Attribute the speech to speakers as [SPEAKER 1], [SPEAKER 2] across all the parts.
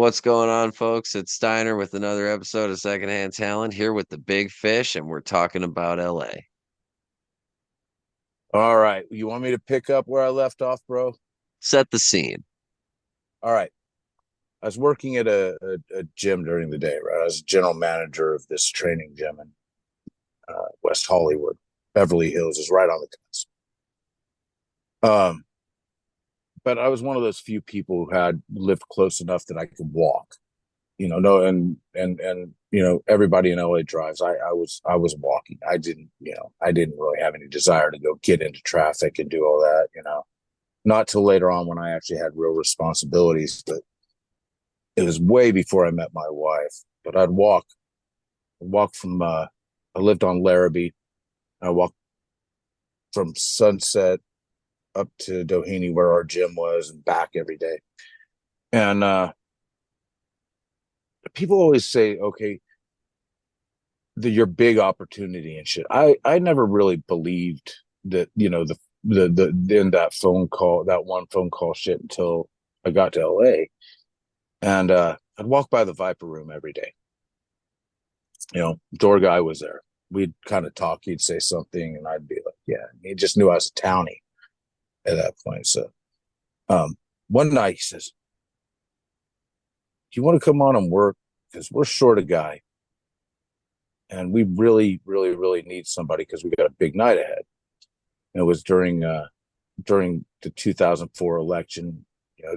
[SPEAKER 1] What's going on, folks? It's Steiner with another episode of Secondhand Talent here with the big fish, and we're talking about LA.
[SPEAKER 2] All right. You want me to pick up where I left off, bro?
[SPEAKER 1] Set the scene.
[SPEAKER 2] All right. I was working at a gym during the day, right? I was general manager of this training gym in West Hollywood. Beverly Hills is right on the cusp. Um, but I was one of those few people who had lived close enough that I could walk. No, everybody in LA drives. I was walking. I didn't really have any desire to go get into traffic and do all that. Not till later on when I actually had real responsibilities, but it was way before I met my wife. But I'd walk from I lived on Larrabee. I walked from Sunset up to Doheny where our gym was and back every day. And people always say, okay, your big opportunity and shit. I never really believed that, the in that one phone call shit until I got to LA. And I'd walk by the Viper Room every day. Door guy was there. We'd kind of talk. He'd say something, and I'd be like, "Yeah." And he just knew I was a townie at that point. So, one night he says, "Do you want to come on and work? Because we're short a guy, and we really, really, really need somebody because we got a big night ahead." And it was during the 2004 election.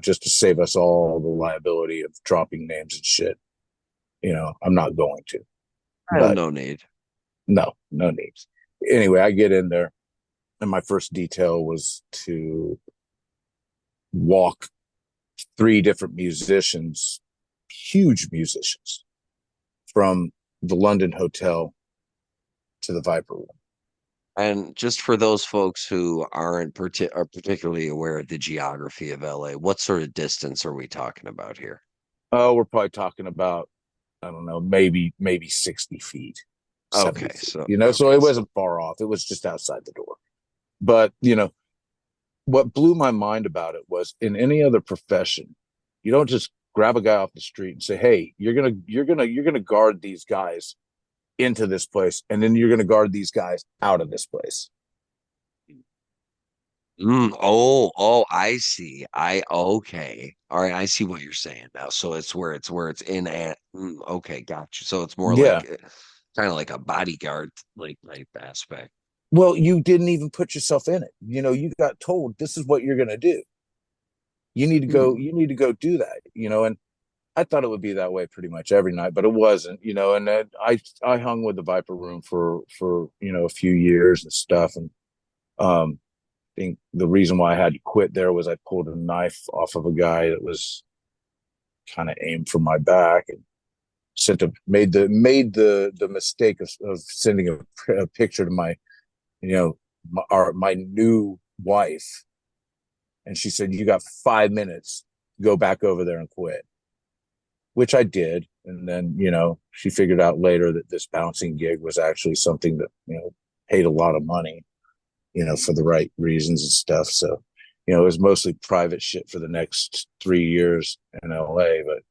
[SPEAKER 2] Just to save us all the liability of dropping names and shit. I'm not going to, but
[SPEAKER 1] No need.
[SPEAKER 2] no names. Anyway, I get in there, and my first detail was to walk three different musicians, huge musicians, from the London Hotel to the Viper Room.
[SPEAKER 1] And just for those folks who are particularly aware of the geography of LA, what sort of distance are we talking about here?
[SPEAKER 2] Oh, we're probably talking about, I don't know, maybe 60 feet, 70
[SPEAKER 1] Okay,
[SPEAKER 2] feet,
[SPEAKER 1] so
[SPEAKER 2] so
[SPEAKER 1] okay,
[SPEAKER 2] it
[SPEAKER 1] so
[SPEAKER 2] wasn't far off. It was just outside the door. But, what blew my mind about it was in any other profession, you don't just grab a guy off the street and say, "Hey, you're gonna guard these guys into this place, and then you're gonna guard these guys out of this place."
[SPEAKER 1] I see. Okay. All right, I see what you're saying now. So it's where it's in at okay, gotcha. So it's more
[SPEAKER 2] Yeah.
[SPEAKER 1] like kind of like a bodyguard like type aspect.
[SPEAKER 2] Well, you didn't even put yourself in it. You got told this is what you're gonna do. You need to go,
[SPEAKER 1] Hmm.
[SPEAKER 2] you need to go do that. And I thought it would be that way pretty much every night, but it wasn't. And then I hung with the Viper Room for a few years and stuff. And I think the reason why I had to quit there was I pulled a knife off of a guy that was kind of aimed for my back and made the mistake of sending a picture to my my new wife, and she said, "You got 5 minutes to go back over there and quit," which I did. And then she figured out later that this bouncing gig was actually something that paid a lot of money, for the right reasons and stuff. So, it was mostly private shit for the next 3 years in LA. But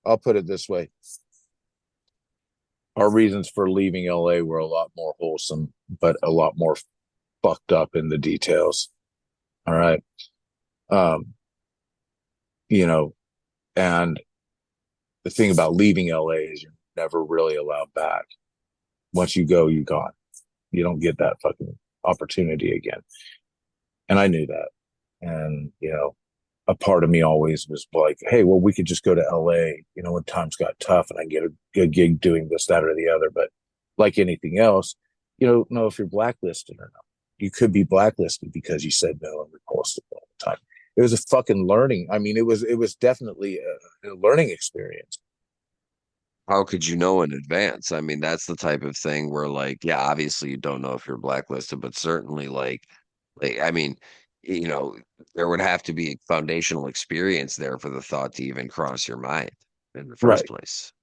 [SPEAKER 2] I'll put it this way: our reasons for leaving LA were a lot more wholesome, but a lot more fucked up in the details. All right. Um, you know, and the thing about leaving LA is you're never really allowed back. Once you go, you're gone. You don't get that fucking opportunity again. And I knew that. And, a part of me always was like, hey, well, we could just go to LA, when times got tough and I get a good gig doing this, that, or the other. But like anything else, you don't know if you're blacklisted or not. You could be blacklisted because you said no and repulsed all the time. It was a fucking learning. I mean, it was definitely a learning experience.
[SPEAKER 1] How could you know in advance? I mean, that's the type of thing where like, yeah, obviously you don't know if you're blacklisted, but certainly like I mean, you know, there would have to be a foundational experience there for the thought to even cross your mind in the first
[SPEAKER 2] Right.
[SPEAKER 1] place.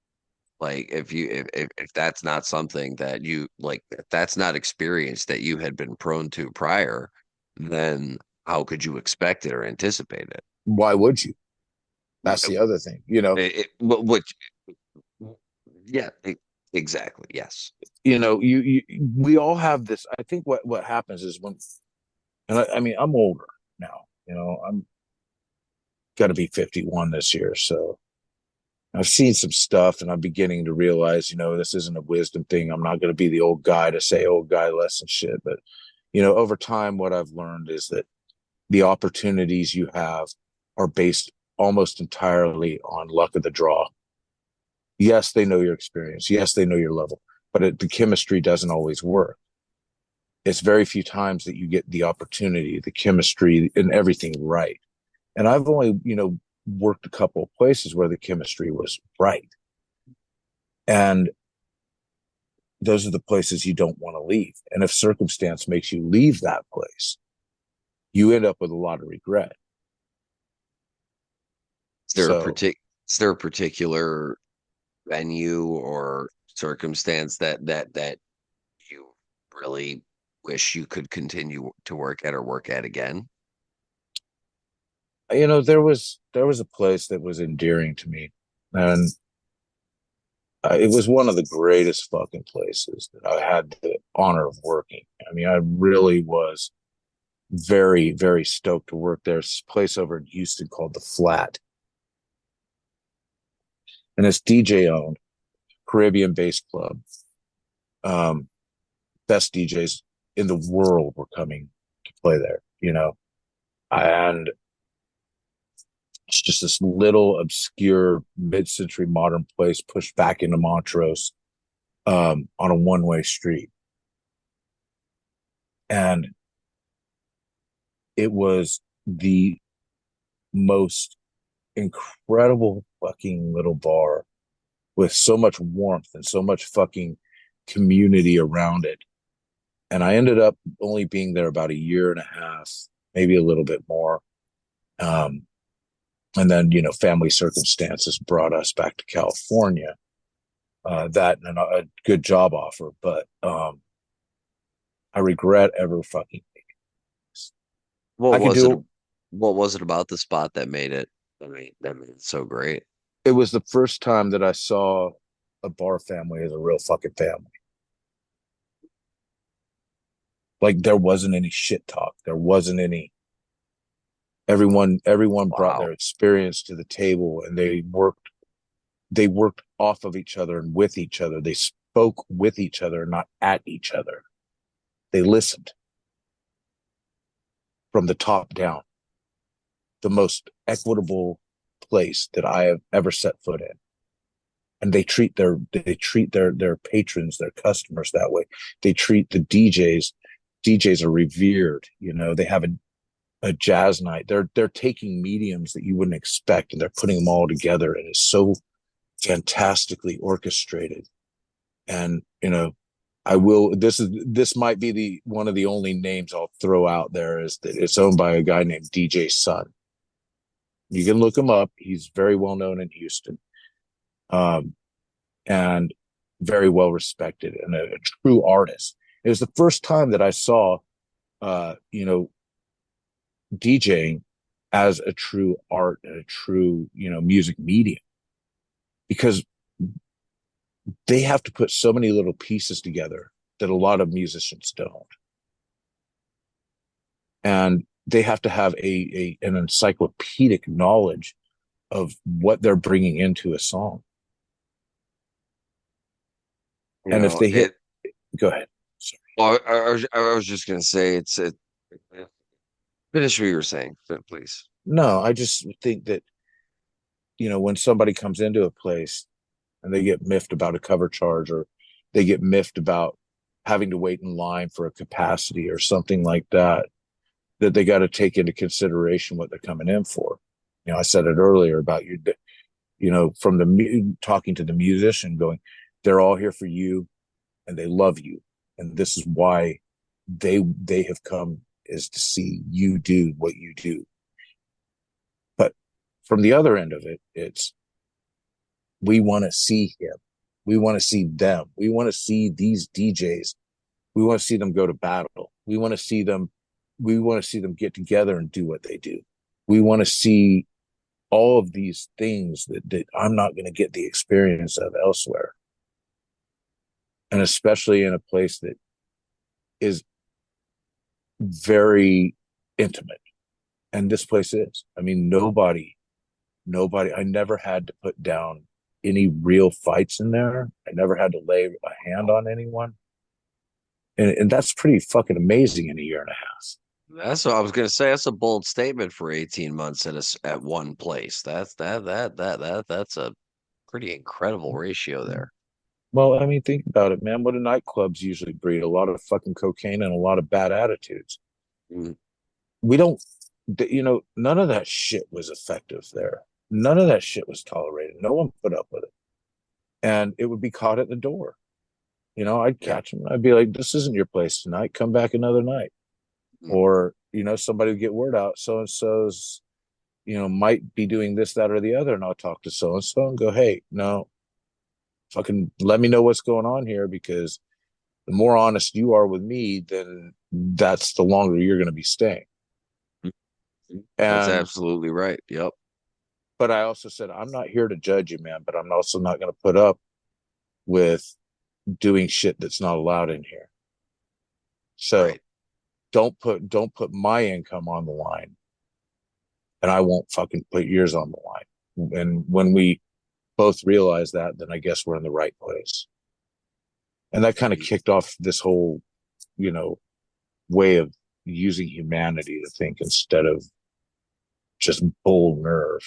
[SPEAKER 1] Like if that's not something that you like, if that's not experience that you had been prone to prior, then how could you expect it or anticipate it?
[SPEAKER 2] Why would you? That's the
[SPEAKER 1] It,
[SPEAKER 2] other thing, you know.
[SPEAKER 1] which, yeah, exactly. Yes.
[SPEAKER 2] You we all have this. I think what happens is when, and I mean, I'm older now. I'm got to be 51 this year, so I've seen some stuff, and I'm beginning to realize, this isn't a wisdom thing. I'm not going to be the old guy to say old guy lesson shit, but over time, what I've learned is that the opportunities you have are based almost entirely on luck of the draw. Yes, they know your experience. Yes, they know your level, but the chemistry doesn't always work. It's very few times that you get the opportunity, the chemistry, and everything right. And I've only, worked a couple of places where the chemistry was right. And those are the places you don't want to leave. And if circumstance makes you leave that place, you end up with a lot of regret.
[SPEAKER 1] Is there a
[SPEAKER 2] So,
[SPEAKER 1] partic is there a particular venue or circumstance that you really wish you could continue to work at or work at again?
[SPEAKER 2] there was a place that was endearing to me, and it was one of the greatest fucking places that I had the honor of working. I mean, I really was very, very stoked to work there. It's a place over in Houston called The Flat, and it's DJ owned, Caribbean based club. Um, Best DJs in the world were coming to play there. And it's just this little obscure mid-century modern place pushed back into Montrose, on a one-way street. And it was the most incredible fucking little bar with so much warmth and so much fucking community around it. And I ended up only being there about a year and a half, maybe a little bit more. Um, and then, family circumstances brought us back to California. That and a good job offer, but I regret ever fucking making this.
[SPEAKER 1] What
[SPEAKER 2] I could
[SPEAKER 1] was it?
[SPEAKER 2] do.
[SPEAKER 1] What was it about the spot that made it? That made it so great.
[SPEAKER 2] It was the first time that I saw a bar family as a real fucking family. Like there wasn't any shit talk. There wasn't any. Everyone brought
[SPEAKER 1] Wow.
[SPEAKER 2] their experience to the table, and they worked off of each other and with each other. They spoke with each other, not at each other. They listened from the top down. The most equitable place that I have ever set foot in. And they treat their patrons, their customers that way. They treat the DJs. DJs are revered. They have a jazz night. They're taking mediums that you wouldn't expect, and they're putting them all together, and it's so fantastically orchestrated. And this might be the one of the only names I'll throw out there, is that it's owned by a guy named DJ Sun. You can look him up. He's very well known in Houston, um, and very well respected, and a true artist. It was the first time that I saw, DJing as a true art and a true, music medium, because they have to put so many little pieces together that a lot of musicians don't. And they have to have an encyclopedic knowledge of what they're bringing into a song.
[SPEAKER 1] You
[SPEAKER 2] And if
[SPEAKER 1] know,
[SPEAKER 2] they hit, go ahead. Sorry.
[SPEAKER 1] well, I was just gonna say finish what you were saying, please.
[SPEAKER 2] No, I just think that, when somebody comes into a place and they get miffed about a cover charge, or they get miffed about having to wait in line for a capacity or something like that, that they got to take into consideration what they're coming in for. I said it earlier about from talking to the musician, going, they're all here for you and they love you. And this is why they have come is to see you do what you do. But from the other end of it, it's we want to see him. We want to see them. We want to see these DJs. We want to see them go to battle. We want to see them get together and do what they do. We want to see all of these things that I'm not going to get the experience of elsewhere. And especially in a place that is very intimate. And this place is. I mean, I never had to put down any real fights in there. I never had to lay a hand on anyone. And that's pretty fucking amazing in a year and a half.
[SPEAKER 1] That's what I was gonna say. That's a bold statement for 18 months at one place. That's a pretty incredible ratio there.
[SPEAKER 2] Well, I mean, think about it, man. What do nightclubs usually breed? A lot of fucking cocaine and a lot of bad attitudes.
[SPEAKER 1] Mm.
[SPEAKER 2] We don't, none of that shit was effective there. None of that shit was tolerated. No one put up with it. And it would be caught at the door. I'd
[SPEAKER 1] Yeah.
[SPEAKER 2] catch them. I'd be like, this isn't your place tonight. Come back another night.
[SPEAKER 1] Mm.
[SPEAKER 2] Or, somebody would get word out. So and so's, might be doing this, that, or the other. And I'll talk to so and so and go, hey, no, fucking let me know what's going on here, because the more honest you are with me, then that's the longer you're going to be staying.
[SPEAKER 1] That's
[SPEAKER 2] And
[SPEAKER 1] absolutely right. Yep.
[SPEAKER 2] but I also said, I'm not here to judge you, man, but I'm also not going to put up with doing shit that's not allowed in here. So
[SPEAKER 1] Right.
[SPEAKER 2] don't put my income on the line, and I won't fucking put yours on the line. And when we both realize that, then I guess we're in the right place. And that kind of
[SPEAKER 1] Mm.
[SPEAKER 2] kicked off this whole, you know, way of using humanity to think instead of just bull nerve.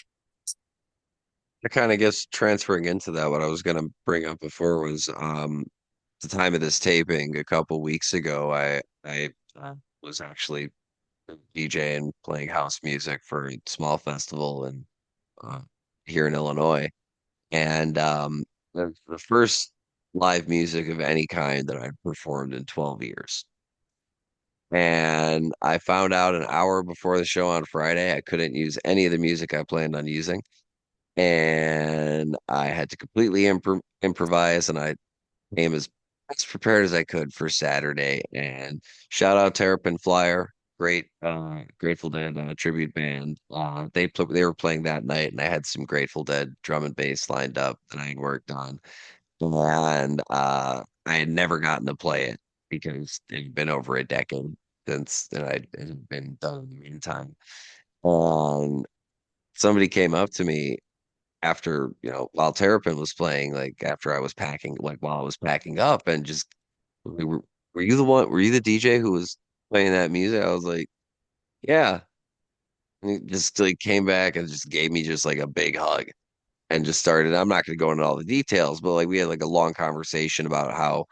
[SPEAKER 1] I kind of guess transferring into that, what I was gonna bring up before was the time of this taping a couple weeks ago, I was actually DJing, playing house music for a small festival and uh, here in Illinois. And the first live music of any kind that I performed in 12 years. And I found out an hour before the show on Friday I couldn't use any of the music I planned on using. And I had to completely improvise, and I came as prepared as I could for Saturday. And shout out Terrapin Flyer, great Grateful Dead tribute band. They were playing that night, and I had some Grateful Dead drum and bass lined up that I had worked on, and I had never gotten to play it because it had been over a decade since and it had been done in the meantime. And somebody came up to me after, while Terrapin was playing, like after I was packing, like while I was packing up, and just were you the one? Were you the DJ who was playing that music? I was like, yeah. And he just like came back and just gave me just like a big hug and just started. I'm not going to go into all the details, but like we had like a long conversation about how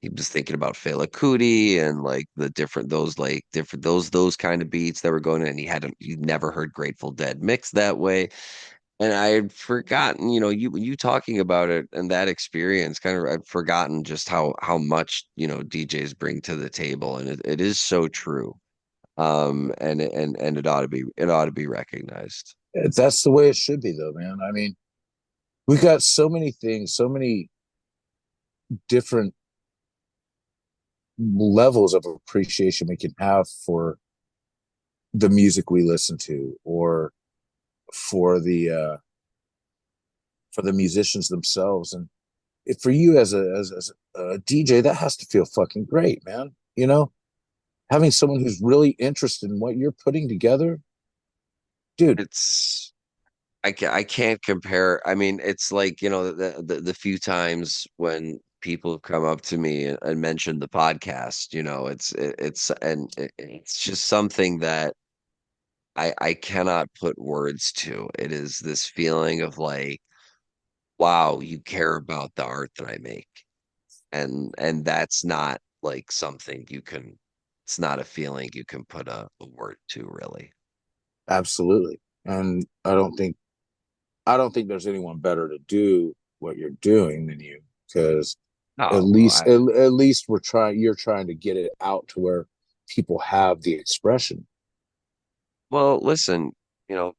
[SPEAKER 1] he was thinking about Fela Kuti and like the different those like different those kind of beats that were going in. And he'd never heard Grateful Dead mixed that way. And I had forgotten, you talking about it and that experience, kind of I'd forgotten just how much, DJs bring to the table. And it is so true. And it ought to be recognized.
[SPEAKER 2] That's the way it should be, though, man. I mean, we got so many things, so many different levels of appreciation we can have for the music we listen to, or for the musicians themselves. And for you as a DJ, that has to feel fucking great, man. Having someone who's really interested in what you're putting together, dude.
[SPEAKER 1] It's I can't compare. I mean, it's like, the few times when people have come up to me and mentioned the podcast, it's just something that I cannot put words to. It is this feeling of like, wow, you care about the art that I make. And that's not like something it's not a feeling you can put a word to really.
[SPEAKER 2] Absolutely. And I don't think there's anyone better to do what you're doing than you, because at
[SPEAKER 1] No,
[SPEAKER 2] least at least you're trying to get it out to where people have the expression.
[SPEAKER 1] Well, listen,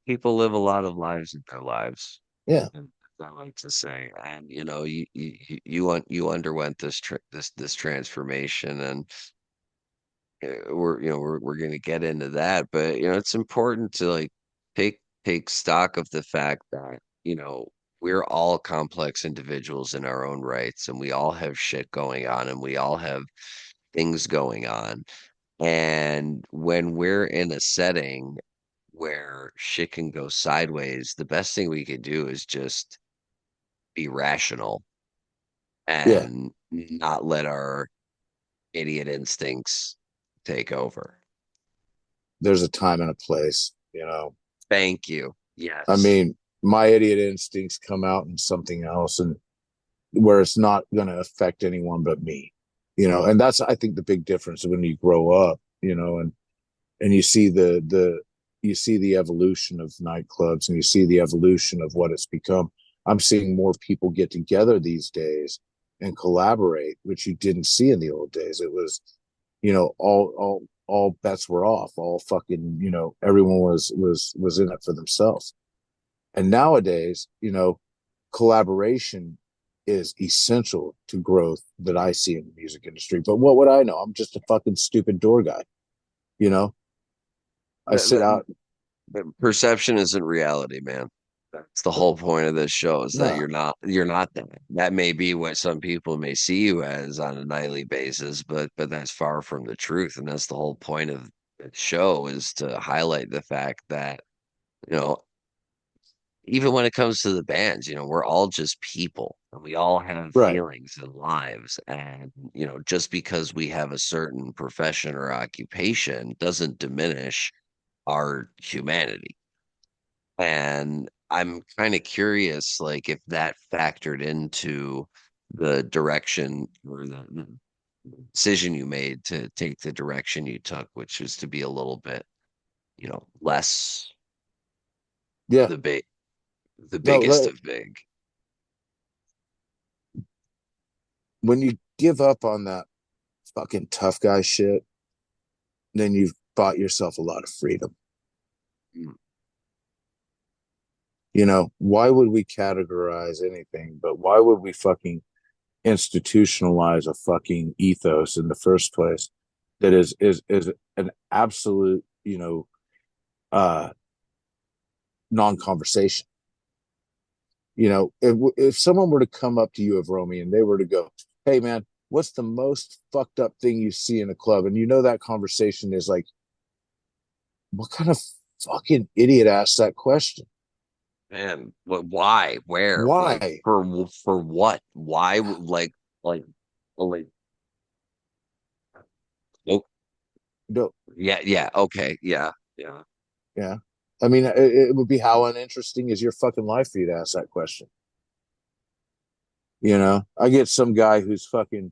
[SPEAKER 1] people live a lot of lives in their lives.
[SPEAKER 2] Yeah,
[SPEAKER 1] And I like to say, and you underwent this transformation, and we're going to get into that, but it's important to like take stock of the fact that we're all complex individuals in our own rights, and we all have shit going on, and we all have things going on, and when we're in a setting where shit can go sideways, the best thing we could do is just be rational
[SPEAKER 2] yeah.
[SPEAKER 1] and not let our idiot instincts take over.
[SPEAKER 2] There's a time and a place.
[SPEAKER 1] Thank you.
[SPEAKER 2] I
[SPEAKER 1] Yes.
[SPEAKER 2] mean, my idiot instincts come out in something else, and where it's not going to affect anyone but me. And that's, I think, the big difference when you grow up, and you see the evolution of nightclubs, and you see the evolution of what it's become. I'm seeing more people get together these days and collaborate, which you didn't see in the old days. It was, all bets were off. All fucking, everyone was in it for themselves. And nowadays, collaboration is essential to growth that I see in the music industry. But what would I know? I'm just a fucking stupid door guy. You know, I sit
[SPEAKER 1] The,
[SPEAKER 2] out.
[SPEAKER 1] perception isn't reality, man. That's the whole point of this show is that
[SPEAKER 2] No,
[SPEAKER 1] you're not that. That may be what some people may see you as on a nightly basis, but that's far from the truth. And that's the whole point of the show is to highlight the fact that, you know, even when it comes to the bands, we're all just people and we all have
[SPEAKER 2] right.
[SPEAKER 1] feelings and lives. And, just because we have a certain profession or occupation doesn't diminish our humanity. And I'm kind of curious, like, if that factored into the direction or the decision you made to take the direction you took, which is to be a little bit, less
[SPEAKER 2] Yeah.
[SPEAKER 1] the big, the
[SPEAKER 2] No,
[SPEAKER 1] biggest of big.
[SPEAKER 2] when you give up on that fucking tough guy shit, then you've bought yourself a lot of freedom.
[SPEAKER 1] Mm.
[SPEAKER 2] Why would we categorize anything? But why would we fucking institutionalize a fucking ethos in the first place that is an absolute, uh non-conversation? If someone were to come up to you of Romy and they were to go, "Hey man, what's the most fucked up thing you see in a club?" And that conversation is like, what kind of fucking idiot asked that question?
[SPEAKER 1] Man, what? Why? Where? Like
[SPEAKER 2] Why?
[SPEAKER 1] for what? Why? Like, like. Oh,
[SPEAKER 2] No,
[SPEAKER 1] yeah, yeah. Okay, yeah, yeah.
[SPEAKER 2] yeah. I mean, it would be, how uninteresting is your fucking life for you to ask that question? I get some guy who's fucking,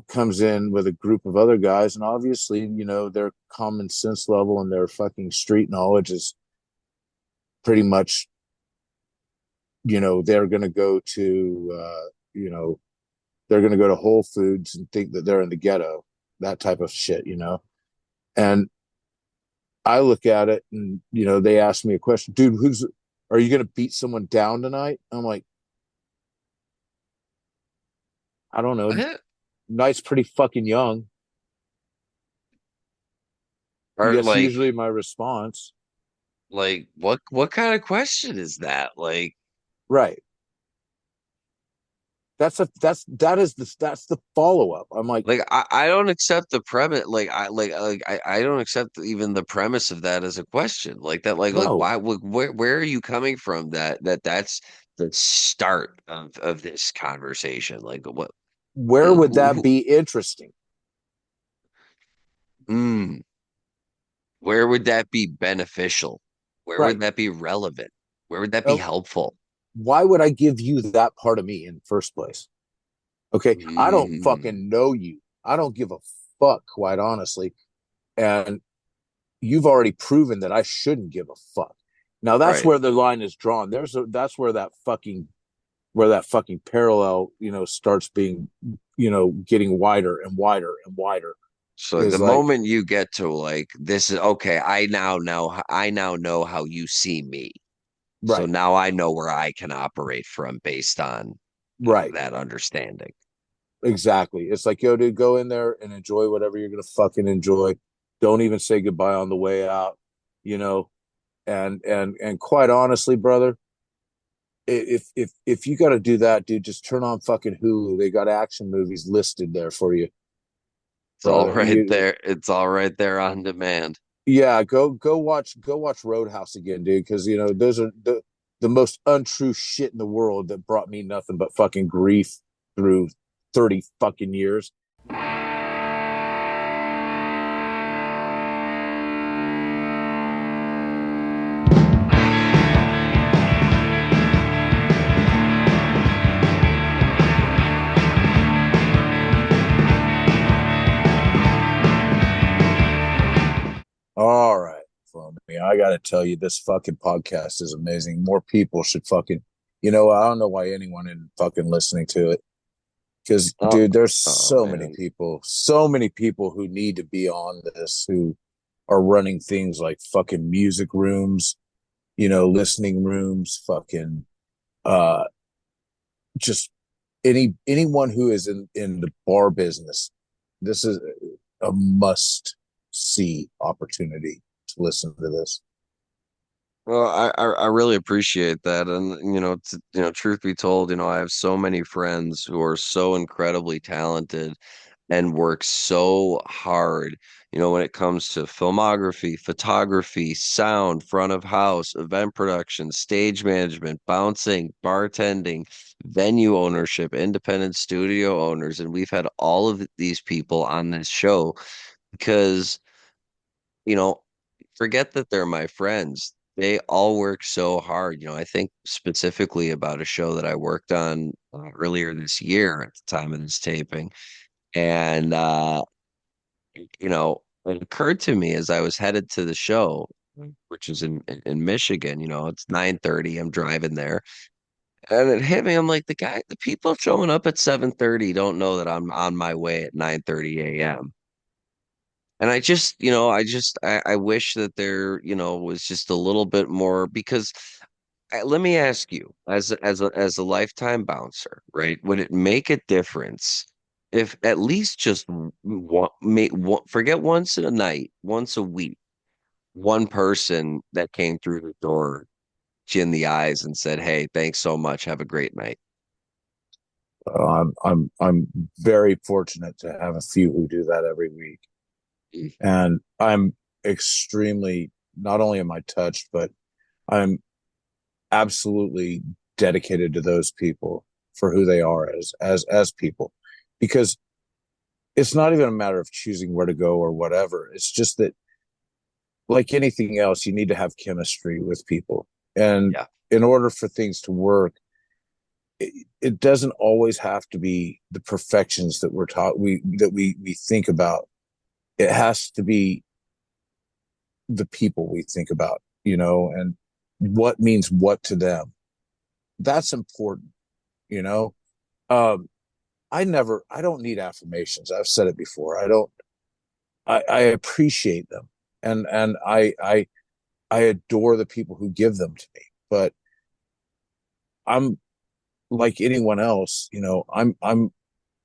[SPEAKER 2] comes in with a group of other guys, and obviously, their common sense level and their fucking street knowledge is pretty much, they're going to go to, they're going to go to Whole Foods and think that they're in the ghetto, that type of shit. And I look at it and, they ask me a question, dude, are you going to beat someone down tonight? I'm like, I don't know.
[SPEAKER 1] What?
[SPEAKER 2] Night's pretty fucking young.
[SPEAKER 1] Or
[SPEAKER 2] Yes, usually my response.
[SPEAKER 1] what kind of question is that?
[SPEAKER 2] Right. That's the follow up. I'm like,
[SPEAKER 1] I don't accept the premise. I don't accept even the premise of that as a question. Like that. Like
[SPEAKER 2] no,
[SPEAKER 1] why? Where are you coming from? That's the start of this conversation. Like what?
[SPEAKER 2] where
[SPEAKER 1] Who?
[SPEAKER 2] would
[SPEAKER 1] Who?
[SPEAKER 2] that
[SPEAKER 1] who
[SPEAKER 2] be interesting?
[SPEAKER 1] mm, where would that be beneficial? Where would
[SPEAKER 2] Right.
[SPEAKER 1] that be relevant? Where would that be
[SPEAKER 2] Uh,
[SPEAKER 1] helpful?
[SPEAKER 2] why would I give you that part of me in the first place? Okay. I don't
[SPEAKER 1] Mm,
[SPEAKER 2] fucking know you. I don't give a fuck, quite honestly. And you've already proven that I shouldn't give a fuck. Now that's
[SPEAKER 1] right.
[SPEAKER 2] where the line is drawn. That's where that fucking parallel, starts being, getting wider and wider and wider.
[SPEAKER 1] So the
[SPEAKER 2] is like,
[SPEAKER 1] moment you get to like this is okay, I now know how you see me. So
[SPEAKER 2] right,
[SPEAKER 1] now I know where I can operate from based on
[SPEAKER 2] right.
[SPEAKER 1] that understanding.
[SPEAKER 2] Exactly. It's like, yo, dude, go in there and enjoy whatever you're gonna fucking enjoy. Don't even say goodbye on the way out, you know. And quite honestly, brother, if you got to do that, dude, just turn on fucking Hulu. They got action movies listed there for you,
[SPEAKER 1] It's all
[SPEAKER 2] brother.
[SPEAKER 1] right there. It's all right there on demand.
[SPEAKER 2] Yeah, go watch Roadhouse again, dude, because those are the most untrue shit in the world that brought me nothing but fucking grief through 30 fucking years. All right, for me, I got to tell you, this fucking podcast is amazing. More people should fucking, I don't know why anyone isn't fucking listening to it. Because,
[SPEAKER 1] Oh,
[SPEAKER 2] dude, there's
[SPEAKER 1] oh man.
[SPEAKER 2] so many people who need to be on this, who are running things like fucking music rooms, listening rooms, fucking, uh, just anyone who is in the bar business. This is a must see opportunity to listen to this.
[SPEAKER 1] Well, I really appreciate that, and truth be told, I have so many friends who are so incredibly talented and work so hard, when it comes to filmography, photography, sound, front of house, event production, stage management, bouncing, bartending, venue ownership, independent studio owners, and we've had all of these people on this show because, you know, forget that they're my friends. They all work so hard. I think specifically about a show that I worked on earlier this year at the time of this taping. And it occurred to me as I was headed to the show, which is in Michigan, it's 9:30, I'm driving there. And it hit me, I'm like, the people showing up at 7:30 don't know that I'm on my way at 9:30 a.m. And I wish that there, was just a little bit more because let me ask you, as a lifetime bouncer, right? Would it make a difference if at least just forget once a night, once a week, one person that came through the door, you in the eyes and said, "Hey, thanks so much. Have a great night."
[SPEAKER 2] I'm very fortunate to have a few who do that every week,
[SPEAKER 1] Mm.
[SPEAKER 2] and I'm extremely, not only am I touched, but I'm absolutely dedicated to those people for who they are as people, because it's not even a matter of choosing where to go or whatever. It's just that, like anything else, you need to have chemistry with people, and
[SPEAKER 1] Yeah.
[SPEAKER 2] in order for things to work, it doesn't always have to be the perfections that we're taught we think about. It has to be the people we think about, and what means what to them. That's important, you know. Um, I don't need affirmations. I've said it before. I appreciate them, and I adore the people who give them to me. But I'm like anyone else,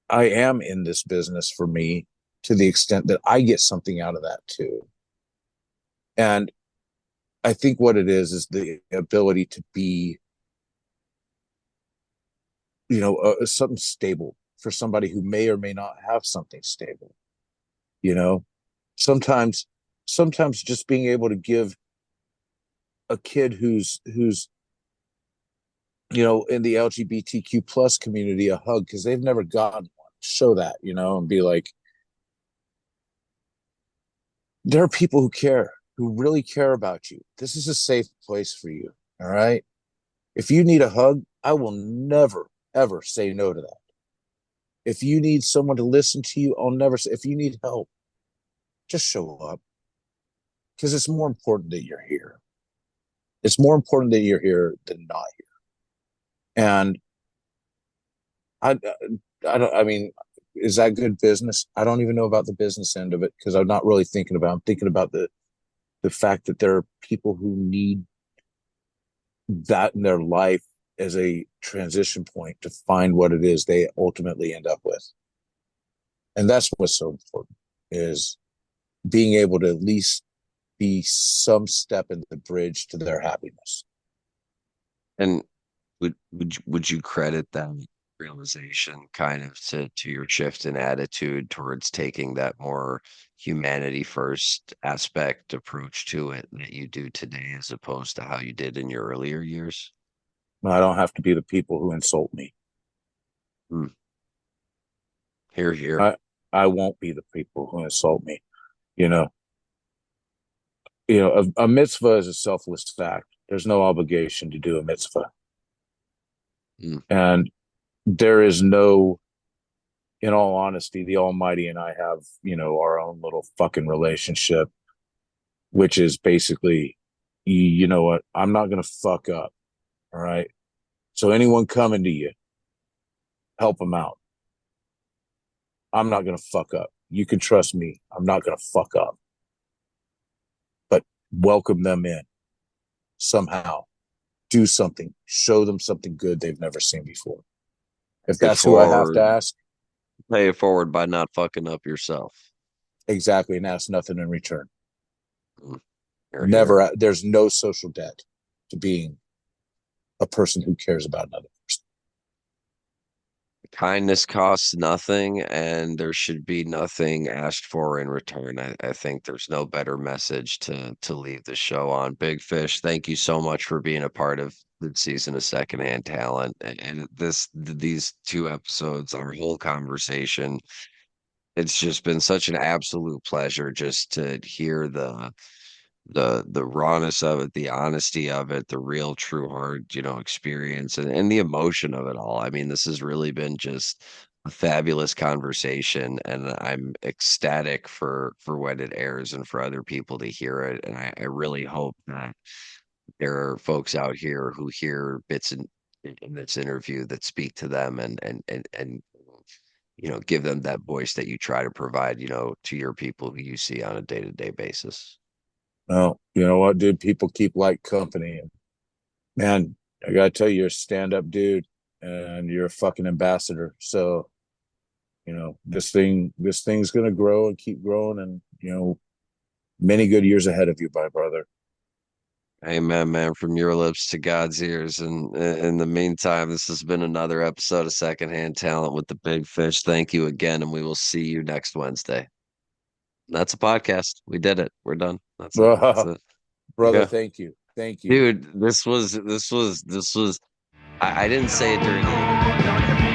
[SPEAKER 2] I am in this business for me, to the extent that I get something out of that too. And I think what it is the ability to be, something stable for somebody who may or may not have something stable. You know, sometimes, sometimes just being able to give a kid who's in the LGBTQ plus community a hug because they've never gotten one. Show that, and be like, there are people who care, who really care about you. This is a safe place for you. All right. If you need a hug, I will never, ever say no to that. If you need someone to listen to you, I'll never say, if you need help, just show up, because it's more important that you're here. It's more important that you're here than not here. And I don't, I mean, is that good business? I don't even know about the business end of it because I'm not really thinking about. I'm thinking about the fact that there are people who need that in their life as a transition point to find what it is they ultimately end up with. And that's what's so important is being able to at least be some step in the bridge to their happiness.
[SPEAKER 1] And would you credit that realization kind of to your shift in attitude towards taking that more humanity first aspect approach to it that you do today as opposed to how you did in your earlier years?
[SPEAKER 2] I don't have to be the people who insult me.
[SPEAKER 1] Hmm. Here, here.
[SPEAKER 2] I I won't be the people who insult me. You know, a mitzvah is a selfless act. There's no obligation to do a mitzvah,
[SPEAKER 1] Hmm.
[SPEAKER 2] and there is no, in all honesty, the Almighty and I have, our own little fucking relationship, which is basically, you know what, I'm not gonna fuck up. All right. So anyone coming to you, help them out. I'm not gonna fuck up. You can trust me. I'm not gonna fuck up. But welcome them in somehow. Do something. Show them something good they've never seen before. If
[SPEAKER 1] Pay it
[SPEAKER 2] that's who I have to
[SPEAKER 1] forward.
[SPEAKER 2] ask,
[SPEAKER 1] Pay it forward by not fucking up yourself.
[SPEAKER 2] exactly, and ask nothing in return.
[SPEAKER 1] Hmm. Here, here.
[SPEAKER 2] Never, there's no social debt to being a person who cares about another person.
[SPEAKER 1] Kindness costs nothing, and there should be nothing asked for in return. I think there's no better message to leave the show on. Big Fish, thank you so much for being a part of the season of Secondhand Talent. And these two episodes, our whole conversation, it's just been such an absolute pleasure just to hear the rawness of it, the honesty of it, the real true heart, experience and the emotion of it all. I mean, this has really been just a fabulous conversation, and I'm ecstatic for when it airs and for other people to hear it. And I really hope that there are folks out here who hear bits in this interview that speak to them and give them that voice that you try to provide, to your people who you see on a day-to-day basis.
[SPEAKER 2] Well, you know what, dude? People keep like company. And man, I gotta tell you, you're a stand-up dude and you're a fucking ambassador. So, this thing's gonna grow and keep growing and many good years ahead of you, my brother.
[SPEAKER 1] Amen, man, from your lips to God's ears. And in the meantime, this has been another episode of Secondhand Talent with the Big Fish. Thank you again, and we will see you next Wednesday. That's a podcast. We did it. We're done. That's it. That's it.
[SPEAKER 2] Brother,
[SPEAKER 1] Yeah.
[SPEAKER 2] thank you. Thank you.
[SPEAKER 1] Dude, this was I didn't say it during the interview.